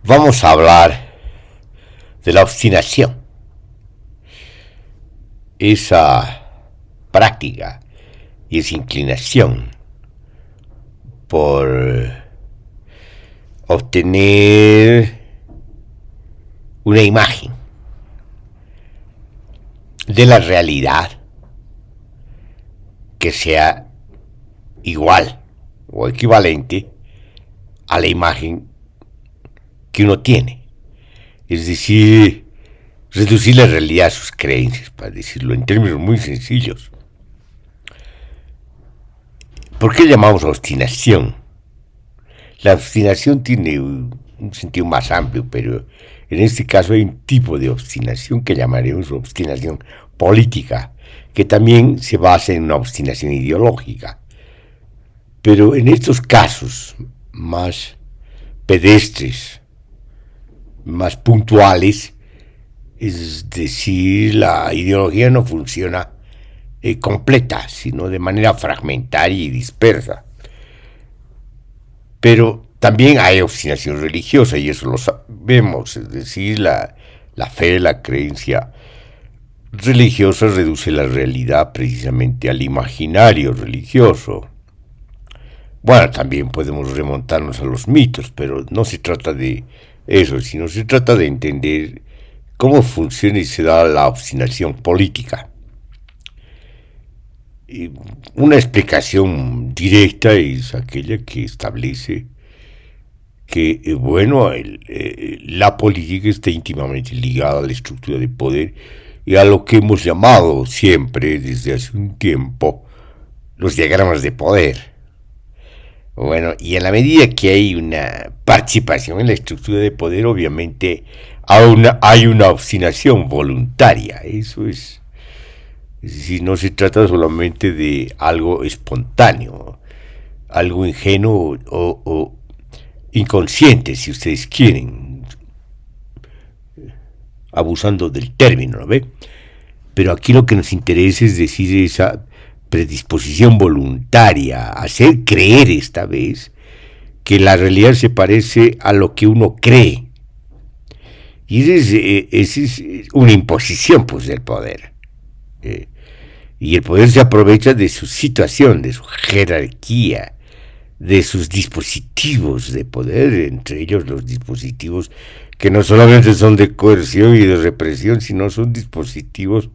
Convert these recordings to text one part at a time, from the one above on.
Vamos a hablar de la obstinación, esa práctica y esa inclinación por obtener una imagen de la realidad que sea igual o equivalente a la imagen que uno tiene. Es decir, reducir la realidad a sus creencias, para decirlo en términos muy sencillos. ¿Por qué llamamos obstinación? La obstinación tiene un sentido más amplio, pero en este caso hay un tipo de obstinación que llamaremos obstinación política, que también se basa en una obstinación ideológica. Pero en estos casos más pedestres, más puntuales, es decir, la ideología no funciona completa, sino de manera fragmentaria y dispersa. Pero también hay obstinación religiosa, y eso lo sabemos, es decir, la fe, la creencia religiosa reduce la realidad precisamente al imaginario religioso. Bueno, también podemos remontarnos a los mitos, pero no se trata de eso, sino se trata de entender cómo funciona y se da la obstinación política. Y una explicación directa es aquella que establece que, la política está íntimamente ligada a la estructura de poder y a lo que hemos llamado siempre, desde hace un tiempo, los diagramas de poder. Bueno, y en la medida que hay una participación en la estructura de poder, obviamente hay una obstinación voluntaria. Eso es decir, no se trata solamente de algo espontáneo, algo ingenuo o inconsciente, si ustedes quieren, abusando del término, ¿no ve? Pero aquí lo que nos interesa es decir esa predisposición voluntaria, hacer creer esta vez que la realidad se parece a lo que uno cree. Y esa es una imposición, pues, del poder. Y el poder se aprovecha de su situación, de su jerarquía, de sus dispositivos de poder, entre ellos los dispositivos que no solamente son de coerción y de represión, sino son dispositivos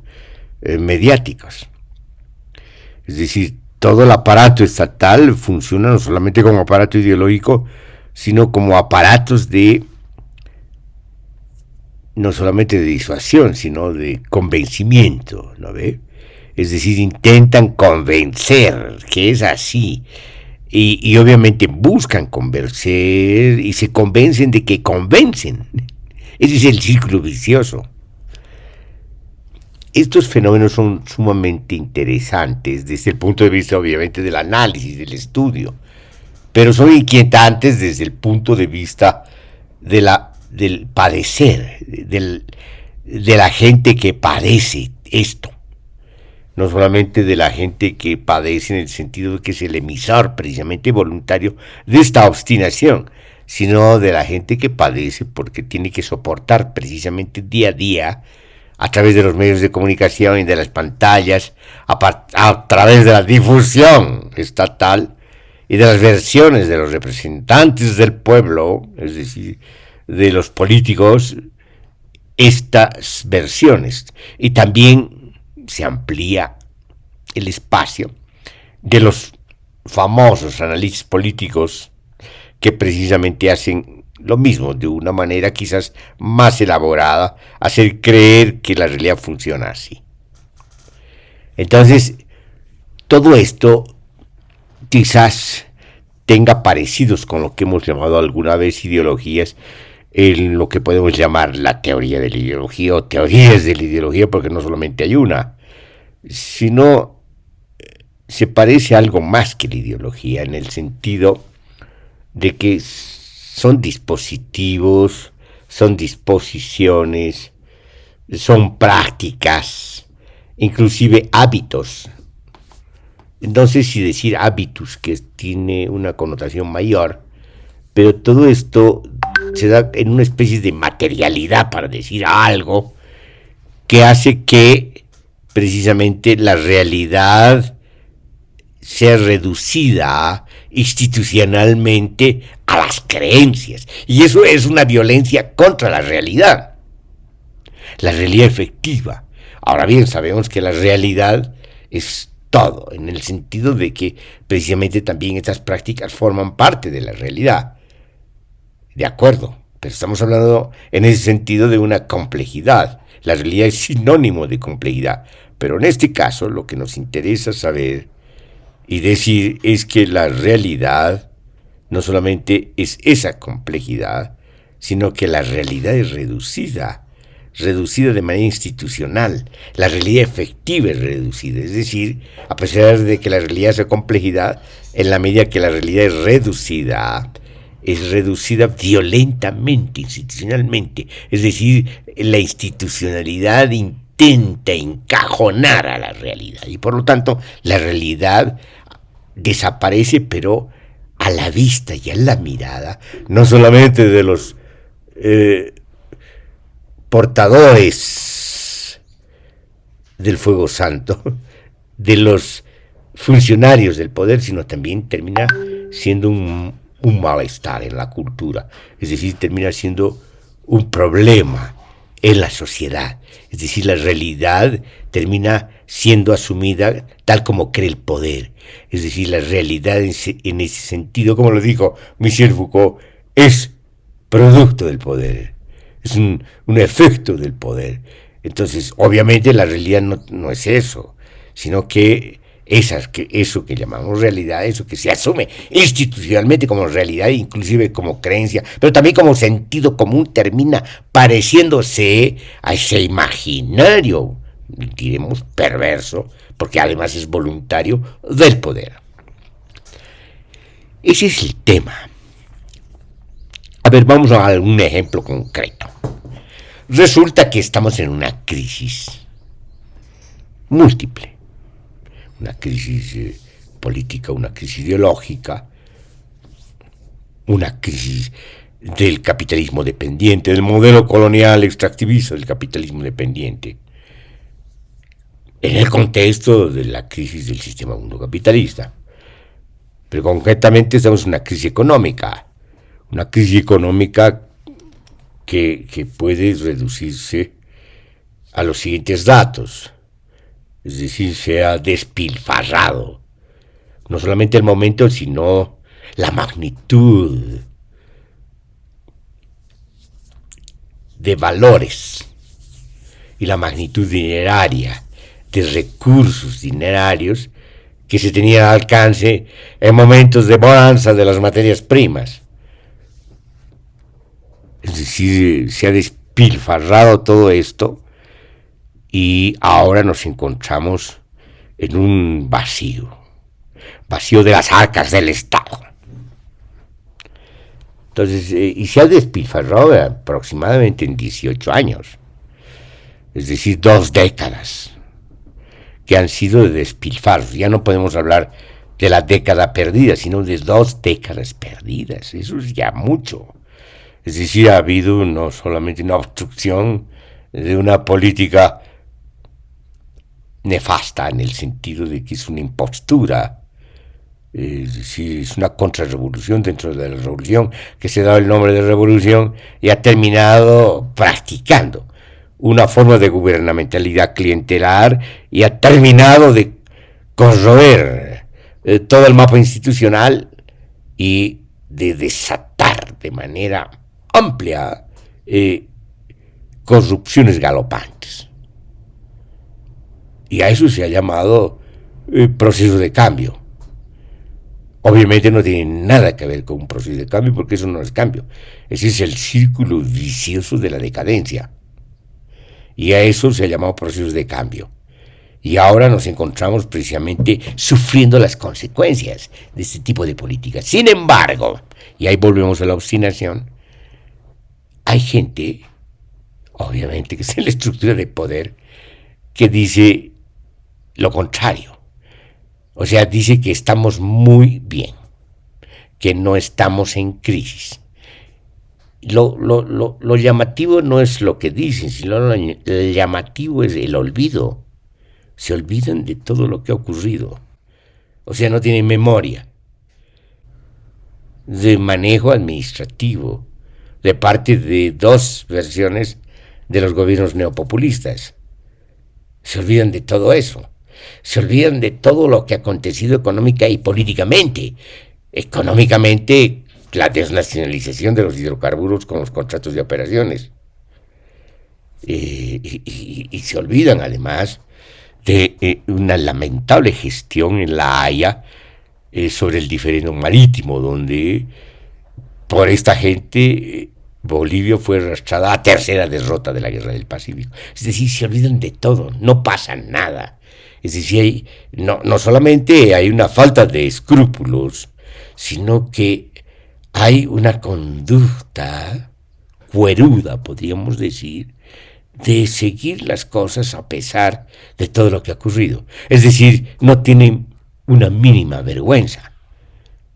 mediáticos. Es decir, todo el aparato estatal funciona no solamente como aparato ideológico, sino como aparatos de, no solamente de disuasión, sino de convencimiento, ¿no ve? Es decir, intentan convencer que es así. Y obviamente buscan convencer y se convencen de que convencen. Ese es el círculo vicioso. Estos fenómenos son sumamente interesantes desde el punto de vista, obviamente, del análisis, del estudio, pero son inquietantes desde el punto de vista del padecer, de la gente que padece esto. No solamente de la gente que padece en el sentido de que es el emisor precisamente voluntario de esta obstinación, sino de la gente que padece porque tiene que soportar precisamente día a día, a través de los medios de comunicación y de las pantallas, a través de la difusión estatal y de las versiones de los representantes del pueblo, es decir, de los políticos, estas versiones. Y también se amplía el espacio de los famosos analistas políticos que precisamente hacen lo mismo, de una manera quizás más elaborada, hacer creer que la realidad funciona así. Entonces, todo esto quizás tenga parecidos con lo que hemos llamado alguna vez ideologías, en lo que podemos llamar la teoría de la ideología o teorías de la ideología, porque no solamente hay una, sino se parece a algo más que la ideología, en el sentido de que son dispositivos, son disposiciones, son prácticas, inclusive hábitos. No sé si decir hábitus, que tiene una connotación mayor, pero todo esto se da en una especie de materialidad, para decir algo, que hace que precisamente la realidad sea reducida institucionalmente a las creencias. Y eso es una violencia contra la realidad efectiva. Ahora bien, sabemos que la realidad es todo, en el sentido de que precisamente también estas prácticas forman parte de la realidad. De acuerdo, pero estamos hablando en ese sentido de una complejidad. La realidad es sinónimo de complejidad, pero en este caso lo que nos interesa saber y decir es que la realidad no solamente es esa complejidad, sino que la realidad es reducida de manera institucional. La realidad efectiva es reducida, es decir, a pesar de que la realidad es complejidad, en la medida que la realidad es reducida violentamente, institucionalmente, es decir, la institucionalidad intenta encajonar a la realidad y por lo tanto la realidad desaparece, pero a la vista y a la mirada, no solamente de los portadores del fuego santo, de los funcionarios del poder, sino también termina siendo un malestar en la cultura, es decir, termina siendo un problema en la sociedad, es decir, la realidad termina siendo asumida tal como cree el poder, es decir, la realidad en ese sentido, como lo dijo Michel Foucault, es producto del poder, es un efecto del poder. Entonces, obviamente la realidad no es eso, sino que eso que llamamos realidad, eso que se asume institucionalmente como realidad, inclusive como creencia, pero también como sentido común, termina pareciéndose a ese imaginario, diremos perverso, porque además es voluntario, del poder. Ese es el tema. A ver, vamos a un ejemplo concreto. Resulta que estamos en una crisis múltiple. Una crisis política, una crisis ideológica, una crisis del capitalismo dependiente, del modelo colonial extractivista del capitalismo dependiente, en el contexto de la crisis del sistema mundo capitalista. Pero concretamente estamos en una crisis económica que puede reducirse a los siguientes datos. Es decir, se ha despilfarrado no solamente el momento, sino la magnitud de valores y la magnitud dineraria, de recursos dinerarios que se tenían al alcance en momentos de bonanza de las materias primas. Es decir, se ha despilfarrado todo esto y ahora nos encontramos en un vacío de las arcas del Estado. Entonces, y se ha despilfarrado aproximadamente en 18 años, es decir, 2 décadas que han sido de despilfarro. Ya no podemos hablar de la década perdida, sino de 2 décadas perdidas. Eso es ya mucho. Es decir, ha habido no solamente una obstrucción de una política nefasta en el sentido de que es una impostura, es decir, es una contrarrevolución dentro de la revolución que se da el nombre de revolución y ha terminado practicando una forma de gubernamentalidad clientelar y ha terminado de corroer todo el mapa institucional y de desatar de manera amplia corrupciones galopantes. Y a eso se ha llamado proceso de cambio. Obviamente no tiene nada que ver con un proceso de cambio, porque eso no es cambio. Ese es el círculo vicioso de la decadencia. Y a eso se ha llamado procesos de cambio. Y ahora nos encontramos precisamente sufriendo las consecuencias de este tipo de políticas. Sin embargo, y ahí volvemos a la obstinación, hay gente, obviamente, que es en la estructura de poder, que dice lo contrario. O sea, dice que estamos muy bien, que no estamos en crisis, lo llamativo no es lo que dicen, sino lo llamativo es el olvido. Se olvidan de todo lo que ha ocurrido. O sea, no tienen memoria de manejo administrativo de parte de dos versiones de los gobiernos neopopulistas. Se olvidan de todo eso. Se olvidan de todo lo que ha acontecido económica y políticamente. Económicamente, la desnacionalización de los hidrocarburos con los contratos de operaciones. Y se olvidan además de una lamentable gestión en La Haya sobre el diferendo marítimo, donde por esta gente Bolivia fue arrastrada a tercera derrota de la Guerra del Pacífico. Es decir, se olvidan de todo, no pasa nada. Es decir, no solamente hay una falta de escrúpulos, sino que hay una conducta cueruda, podríamos decir, de seguir las cosas a pesar de todo lo que ha ocurrido. Es decir, no tienen una mínima vergüenza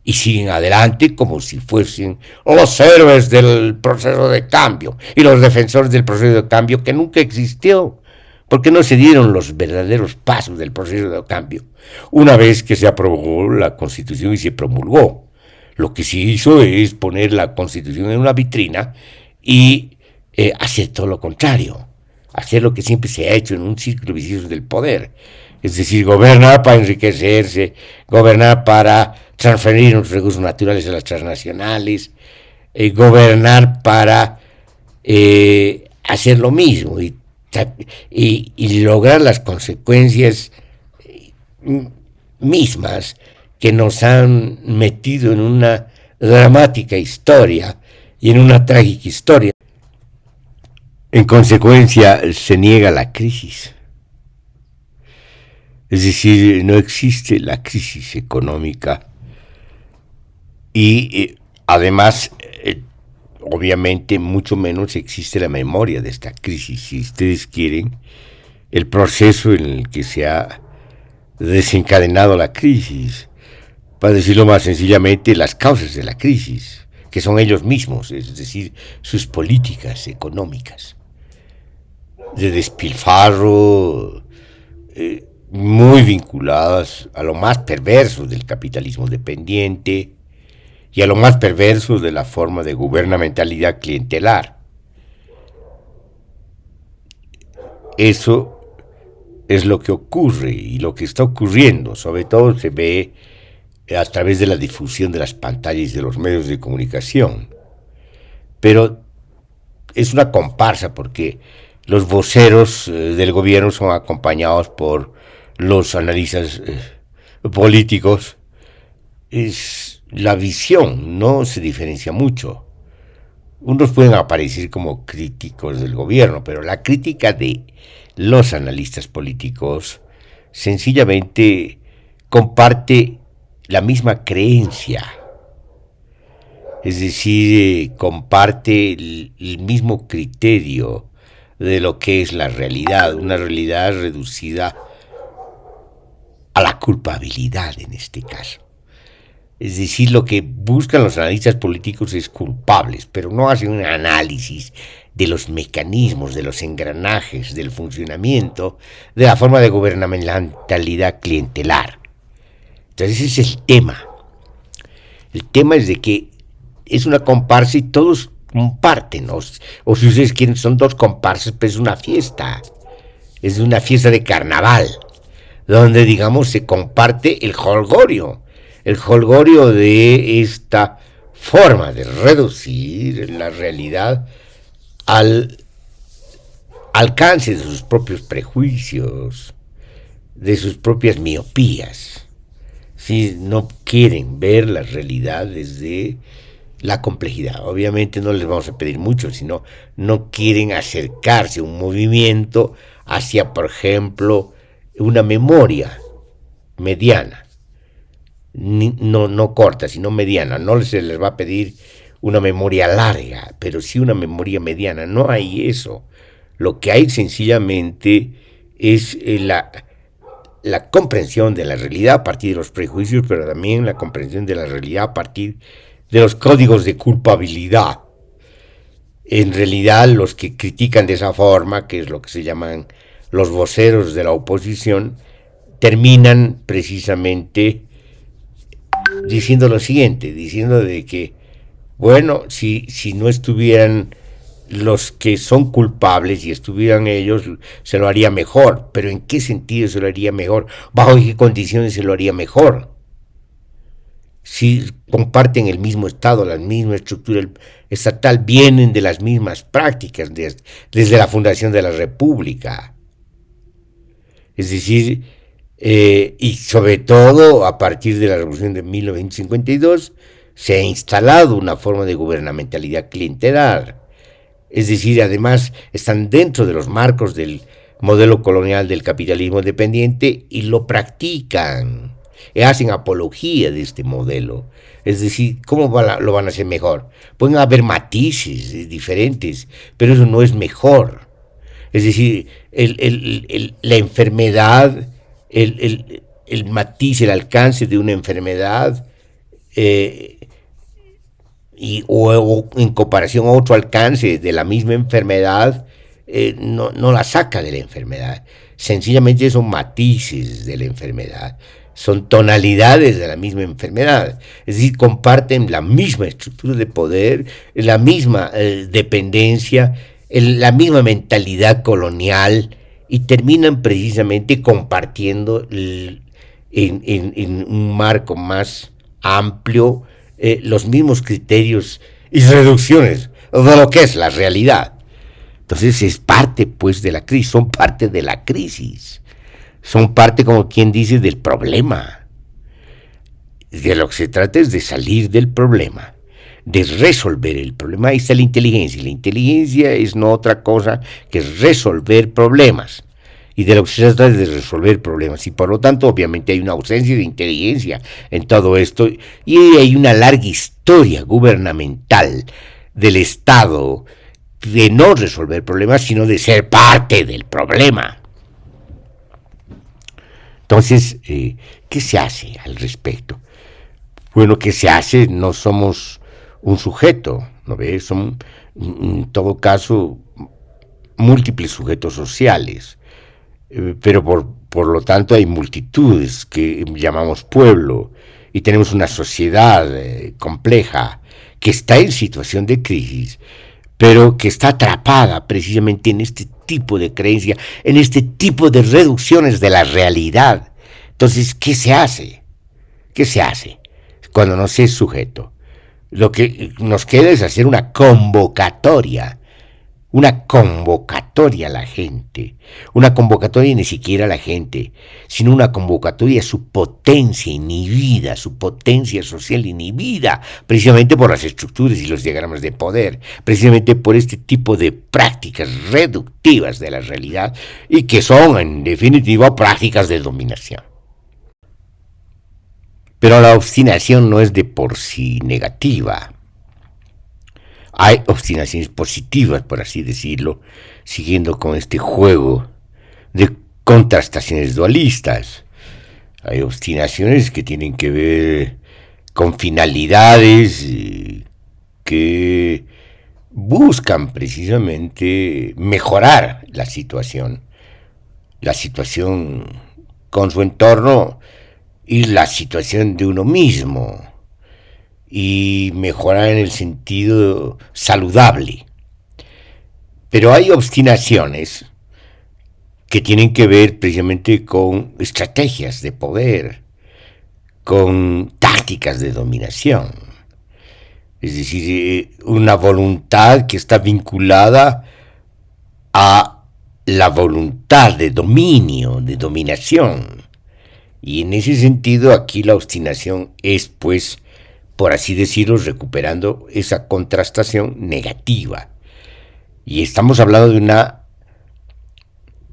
y siguen adelante como si fuesen los héroes del proceso de cambio y los defensores del proceso de cambio que nunca existió, porque no se dieron los verdaderos pasos del proceso de cambio una vez que se aprobó la Constitución y se promulgó. Lo que se hizo es poner la Constitución en una vitrina y hacer todo lo contrario, hacer lo que siempre se ha hecho en un círculo vicioso del poder, es decir, gobernar para enriquecerse, gobernar para transferir los recursos naturales a las transnacionales, gobernar para hacer lo mismo y lograr las consecuencias mismas que nos han metido en una dramática historia y en una trágica historia. En consecuencia, se niega la crisis. Es decir, no existe la crisis económica y además, obviamente, mucho menos existe la memoria de esta crisis. Si ustedes quieren, el proceso en el que se ha desencadenado la crisis, para decirlo más sencillamente, las causas de la crisis, que son ellos mismos, es decir, sus políticas económicas de despilfarro, muy vinculadas a lo más perverso del capitalismo dependiente y a lo más perverso de la forma de gubernamentalidad clientelar. Eso es lo que ocurre y lo que está ocurriendo, sobre todo se ve a través de la difusión de las pantallas de los medios de comunicación. Pero es una comparsa porque los voceros del gobierno son acompañados por los analistas políticos. La visión no se diferencia mucho. Unos pueden aparecer como críticos del gobierno, pero la crítica de los analistas políticos sencillamente comparte la misma creencia, es decir, comparte el mismo criterio de lo que es la realidad, una realidad reducida a la culpabilidad en este caso. Es decir, lo que buscan los analistas políticos es culpables, pero no hacen un análisis de los mecanismos, de los engranajes, del funcionamiento, de la forma de gubernamentalidad clientelar. Entonces ese es el tema. El tema es de que es una comparsa y todos comparten, o si ustedes quieren, son dos comparsas, pero es una fiesta de carnaval, donde, digamos, se comparte el jolgorio de esta forma de reducir la realidad al alcance de sus propios prejuicios, de sus propias miopías. Si no quieren ver la realidad desde la complejidad, obviamente no les vamos a pedir mucho, sino no quieren acercarse a un movimiento hacia, por ejemplo, una memoria mediana, no corta, sino mediana. No se les va a pedir una memoria larga, pero sí una memoria mediana. No hay eso. Lo que hay sencillamente es la comprensión de la realidad a partir de los prejuicios, pero también la comprensión de la realidad a partir de los códigos de culpabilidad. en realidad los que critican de esa forma, que es lo que se llaman los voceros de la oposición, terminan precisamente diciendo lo siguiente, diciendo de que, bueno, si no estuvieran los que son culpables y estuvieran ellos, se lo haría mejor. Pero ¿en qué sentido se lo haría mejor? ¿Bajo qué condiciones se lo haría mejor? Si comparten el mismo Estado, la misma estructura estatal, vienen de las mismas prácticas desde la fundación de la República. Es decir, y sobre todo a partir de la Revolución de 1952 se ha instalado una forma de gubernamentalidad clientelar. Es decir, además están dentro de los marcos del modelo colonial del capitalismo dependiente y lo practican, y hacen apología de este modelo. Es decir, ¿cómo lo van a hacer mejor? Pueden haber matices diferentes, pero eso no es mejor. Es decir, la enfermedad, el matiz, el alcance de una enfermedad, o en comparación a otro alcance de la misma enfermedad, no la saca de la enfermedad. Sencillamente son matices de la enfermedad, son tonalidades de la misma enfermedad. Es decir, comparten la misma estructura de poder, la misma dependencia, la misma mentalidad colonial, y terminan precisamente compartiendo en un marco más amplio los mismos criterios y reducciones de lo que es la realidad. Entonces es parte pues de la crisis, son parte de la crisis, son parte, como quien dice, del problema. De lo que se trata es de salir del problema, de resolver el problema. Ahí está la inteligencia. La inteligencia es no otra cosa que resolver problemas. Y de lo que se trata es de resolver problemas. Y por lo tanto, obviamente, hay una ausencia de inteligencia en todo esto. Y hay una larga historia gubernamental del Estado de no resolver problemas, sino de ser parte del problema. Entonces, ¿qué se hace al respecto? Bueno, ¿qué se hace? No somos un sujeto, ¿no ves? Son, en todo caso, múltiples sujetos sociales, pero por lo tanto hay multitudes que llamamos pueblo, y tenemos una sociedad compleja que está en situación de crisis, pero que está atrapada precisamente en este tipo de creencia, en este tipo de reducciones de la realidad. Entonces, ¿qué se hace? ¿Qué se hace cuando no se es sujeto? Lo que nos queda es hacer una convocatoria a la gente, una convocatoria ni siquiera a la gente, sino una convocatoria a su potencia inhibida, su potencia social inhibida, precisamente por las estructuras y los diagramas de poder, precisamente por este tipo de prácticas reductivas de la realidad, y que son, en definitiva, prácticas de dominación. Pero la obstinación no es de por sí negativa. Hay obstinaciones positivas, por así decirlo, siguiendo con este juego de contrastaciones dualistas. Hay obstinaciones que tienen que ver con finalidades que buscan precisamente mejorar la situación con su entorno y la situación de uno mismo, y mejorar en el sentido saludable. Pero hay obstinaciones que tienen que ver precisamente con estrategias de poder, con tácticas de dominación. Es decir, una voluntad que está vinculada a la voluntad de dominio, de dominación. Y en ese sentido, aquí la obstinación es, pues, por así decirlo, recuperando esa contrastación negativa. Y estamos hablando de una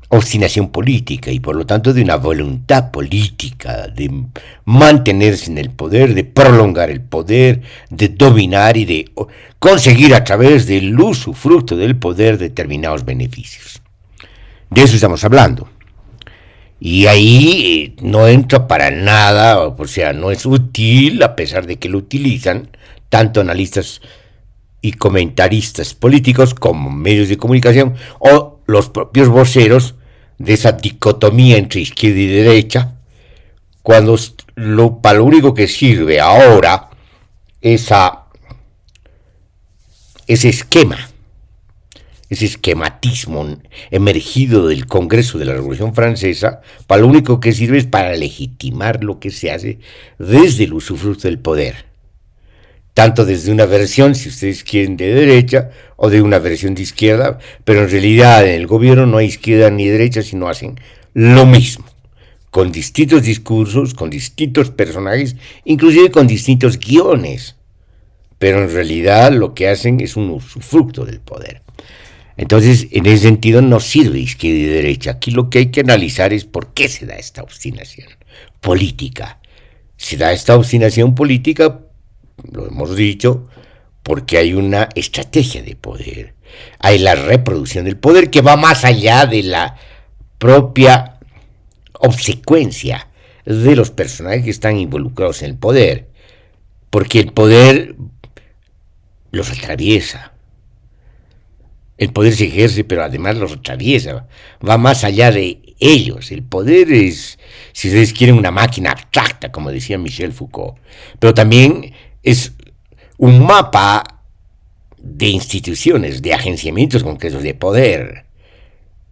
obstinación política, y por lo tanto de una voluntad política de mantenerse en el poder, de prolongar el poder, de dominar y de conseguir a través del usufructo del poder determinados beneficios. De eso estamos hablando. Y ahí no entra para nada, o sea, no es útil, a pesar de que lo utilizan tanto analistas y comentaristas políticos como medios de comunicación o los propios voceros de esa dicotomía entre izquierda y derecha, cuando para lo único que sirve ahora ese esquema, ese esquematismo emergido del Congreso de la Revolución Francesa, para lo único que sirve es para legitimar lo que se hace desde el usufructo del poder. Tanto desde una versión, si ustedes quieren, de derecha o de una versión de izquierda, pero en realidad en el gobierno no hay izquierda ni derecha, sino hacen lo mismo, con distintos discursos, con distintos personajes, inclusive con distintos guiones, pero en realidad lo que hacen es un usufructo del poder. Entonces, en ese sentido no sirve izquierda y derecha. Aquí lo que hay que analizar es por qué se da esta obstinación política. Se da esta obstinación política, lo hemos dicho, porque hay una estrategia de poder. Hay la reproducción del poder que va más allá de la propia obsecuencia de los personajes que están involucrados en el poder, porque el poder los atraviesa. El poder se ejerce, pero además los atraviesa, va más allá de ellos. El poder es, si ustedes quieren, una máquina abstracta, como decía Michel Foucault, pero también es un mapa de instituciones, de agenciamientos concretos de poder.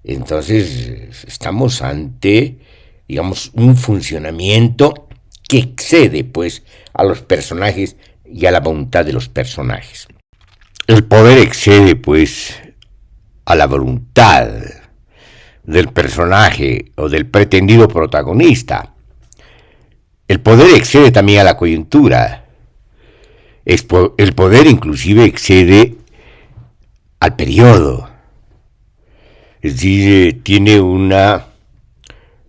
Entonces estamos ante, digamos, un funcionamiento que excede, pues, a los personajes y a la voluntad de los personajes. El poder excede, pues, a la voluntad del personaje o del pretendido protagonista. El poder excede también a la coyuntura. El poder inclusive excede al periodo. Es decir, tiene una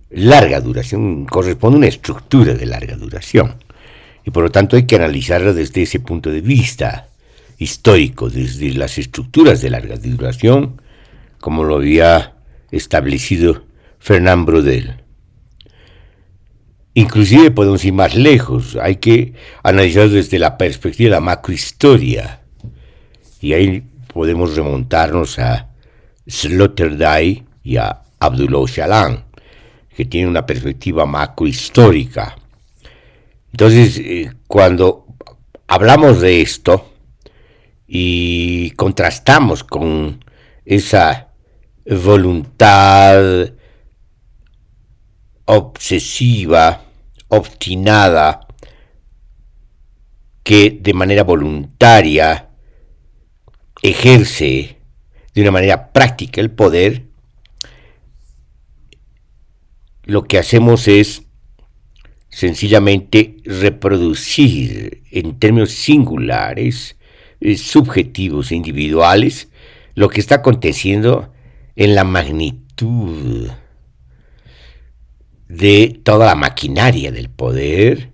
larga duración, corresponde a una estructura de larga duración. Y por lo tanto hay que analizarlo desde ese punto de vista histórico, desde las estructuras de larga duración, como lo había establecido Fernand Braudel. Inclusive podemos ir más lejos, hay que analizar desde la perspectiva de la macrohistoria, y ahí podemos remontarnos a Sloterdijk y a Abdullah Öcalan, que tienen una perspectiva macrohistórica. Entonces, cuando hablamos de esto y contrastamos con esa voluntad obsesiva, obstinada, que de manera voluntaria ejerce de una manera práctica el poder, lo que hacemos es sencillamente reproducir en términos singulares, subjetivos e individuales, lo que está aconteciendo en la magnitud de toda la maquinaria del poder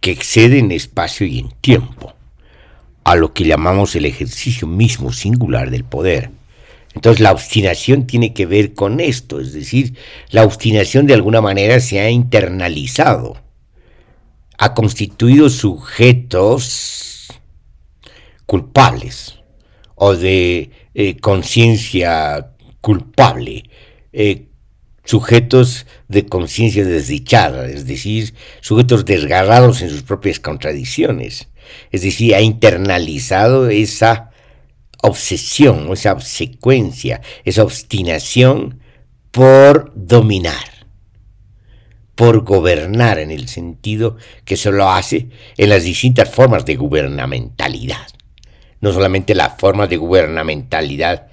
que excede en espacio y en tiempo a lo que llamamos el ejercicio mismo singular del poder. Entonces la obstinación tiene que ver con esto, es decir, la obstinación de alguna manera se ha internalizado, ha constituido sujetos culpables o de conciencia culpable, sujetos de conciencia desdichada, es decir, sujetos desgarrados en sus propias contradicciones. Es decir, ha internalizado esa obsesión, esa obsecuencia, esa obstinación por dominar, por gobernar, en el sentido que se lo hace en las distintas formas de gubernamentalidad. No solamente la forma de gubernamentalidad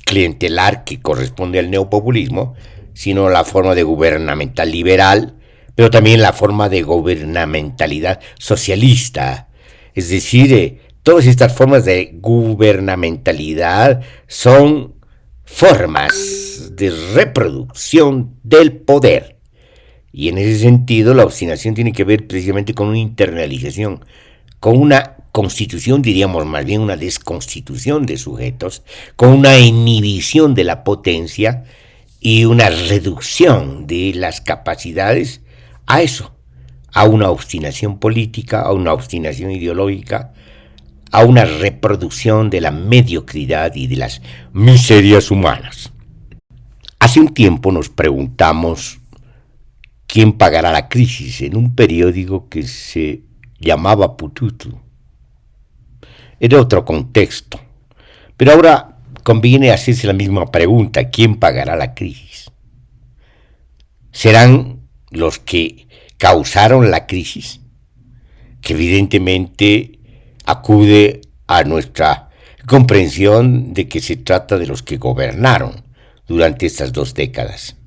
clientelar que corresponde al neopopulismo, sino la forma de gubernamental liberal, pero también la forma de gubernamentalidad socialista. Es decir, todas estas formas de gubernamentalidad son formas de reproducción del poder. Y en ese sentido la obstinación tiene que ver precisamente con una internalización, con una constitución, diríamos más bien una desconstitución de sujetos, con una inhibición de la potencia y una reducción de las capacidades a eso, a una obstinación política, a una obstinación ideológica, a una reproducción de la mediocridad y de las miserias humanas. Hace un tiempo nos preguntamos quién pagará la crisis en un periódico que se llamaba Pututu. Era otro contexto, pero ahora conviene hacerse la misma pregunta: ¿quién pagará la crisis? ¿Serán los que causaron la crisis? Que evidentemente acude a nuestra comprensión de que se trata de los que gobernaron durante estas 2 décadas.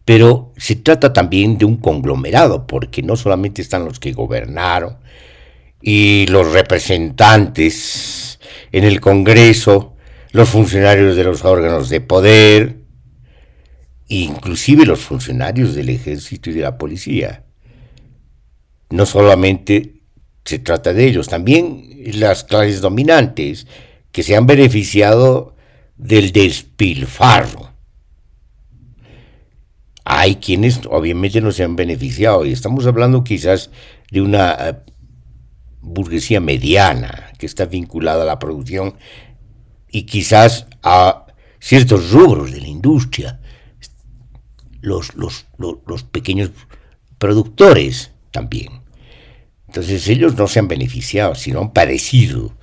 Pero se trata también de un conglomerado, porque no solamente están los que gobernaron y los representantes en el Congreso, los funcionarios de los órganos de poder, inclusive los funcionarios del ejército y de la policía. No solamente se trata de ellos, también las clases dominantes que se han beneficiado del despilfarro. Hay quienes obviamente no se han beneficiado, y estamos hablando quizás de una burguesía mediana que está vinculada a la producción y quizás a ciertos rubros de la industria, los pequeños productores también. Entonces ellos no se han beneficiado, sino han padecido.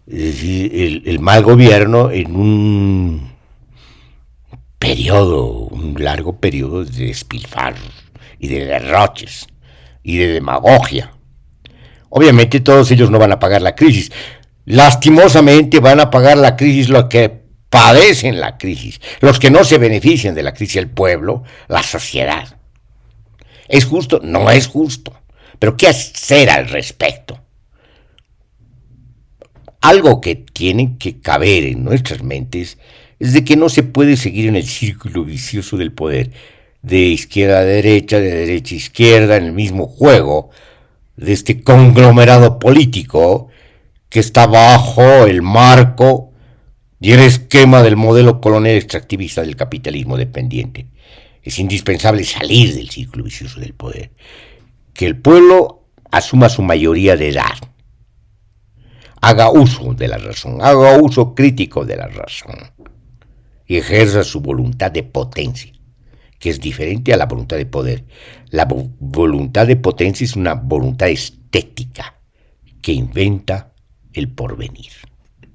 Es decir, el mal gobierno en un largo periodo de despilfarros y de derroches y de demagogia. Obviamente todos ellos no van a pagar la crisis. Lastimosamente van a pagar la crisis los que padecen la crisis, los que no se benefician de la crisis, el pueblo, la sociedad. ¿Es justo? No es justo. Pero ¿qué hacer al respecto? Algo que tiene que caber en nuestras mentes es de que no se puede seguir en el círculo vicioso del poder, de izquierda a derecha, de derecha a izquierda, en el mismo juego de este conglomerado político que está bajo el marco y el esquema del modelo colonial extractivista del capitalismo dependiente. Es indispensable salir del círculo vicioso del poder, que el pueblo asuma su mayoría de edad, haga uso de la razón, haga uso crítico de la razón y ejerza su voluntad de potencia, que es diferente a la voluntad de poder. La voluntad de potencia es una voluntad estética que inventa el porvenir.